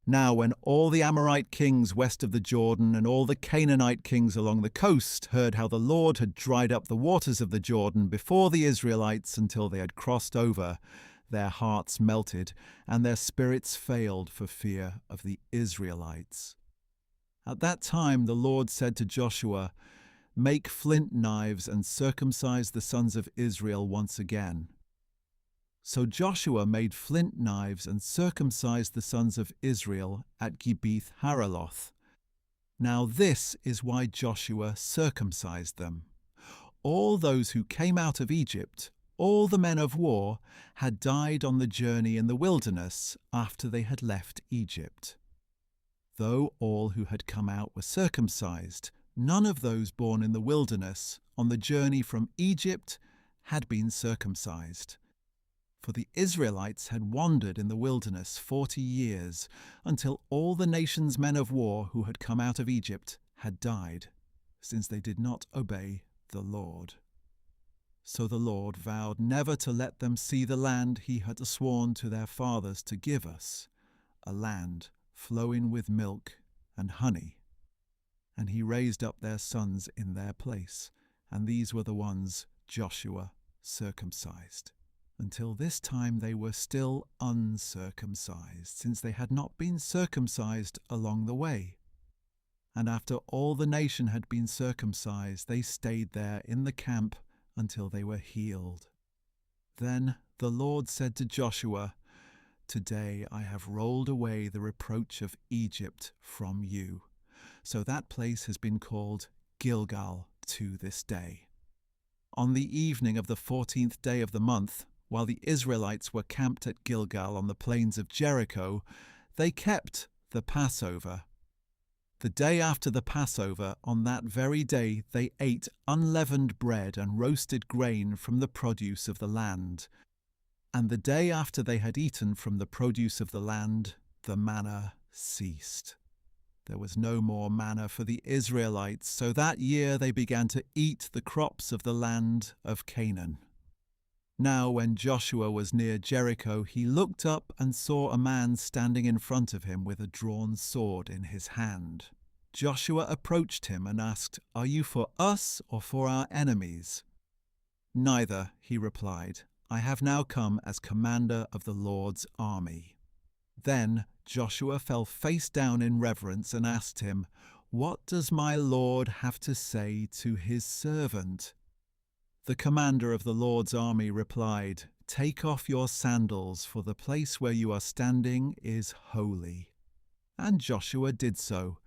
Now when all the Amorite kings west of the Jordan and all the Canaanite kings along the coast heard how the Lord had dried up the waters of the Jordan before the Israelites until they had crossed over, their hearts melted and their spirits failed for fear of the Israelites. At that time the Lord said to Joshua, "Make flint knives and circumcise the sons of Israel once again." So Joshua made flint knives and circumcised the sons of Israel at Gibeath Haraloth. Now this is why Joshua circumcised them. All those who came out of Egypt, all the men of war, had died on the journey in the wilderness after they had left Egypt. Though all who had come out were circumcised, none of those born in the wilderness on the journey from Egypt had been circumcised. For the Israelites had wandered in the wilderness 40 years, until all the nation's men of war who had come out of Egypt had died, since they did not obey the Lord. So the Lord vowed never to let them see the land he had sworn to their fathers to give us, a land flowing with milk and honey. And he raised up their sons in their place, and these were the ones Joshua circumcised. Until this time they were still uncircumcised, since they had not been circumcised along the way. And after all the nation had been circumcised, they stayed there in the camp until they were healed. Then the Lord said to Joshua, "Today I have rolled away the reproach of Egypt from you." So that place has been called Gilgal to this day. On the evening of the 14th day of the month, while the Israelites were camped at Gilgal on the plains of Jericho, they kept the Passover. The day after the Passover, on that very day, they ate unleavened bread and roasted grain from the produce of the land. And the day after they had eaten from the produce of the land, the manna ceased. There was no more manna for the Israelites, so that year they began to eat the crops of the land of Canaan. Now when Joshua was near Jericho, he looked up and saw a man standing in front of him with a drawn sword in his hand. Joshua approached him and asked, "Are you for us or for our enemies?" "Neither," he replied. "I have now come as commander of the Lord's army." Then Joshua fell face down in reverence and asked him, "What does my Lord have to say to his servant?" The commander of the Lord's army replied, "Take off your sandals, for the place where you are standing is holy." And Joshua did so.